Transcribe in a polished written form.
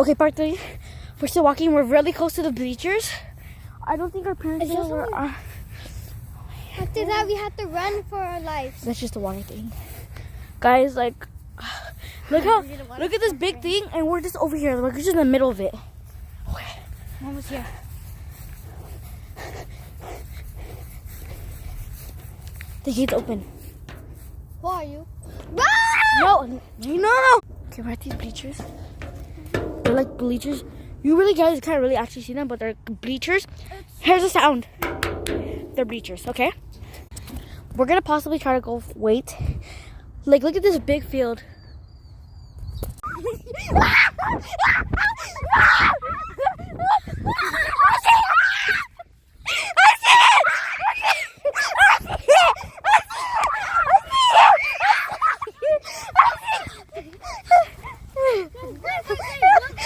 Okay, part 3. We're still walking. We're really close to the bleachers. I don't think our parents know where. After that, we have to run for our lives. That's just a water thing, guys. Like, look at this big thing, and we're just over here. Like, we're just in the middle of it. Okay, I'm almost here. The gate's open. Who are you? No. Okay, we're at these bleachers. They're like bleachers. You really guys can't really actually see them, but they're bleachers. Here's the sound. They're bleachers, okay? We're gonna possibly try to go wait. Like, look at this big field.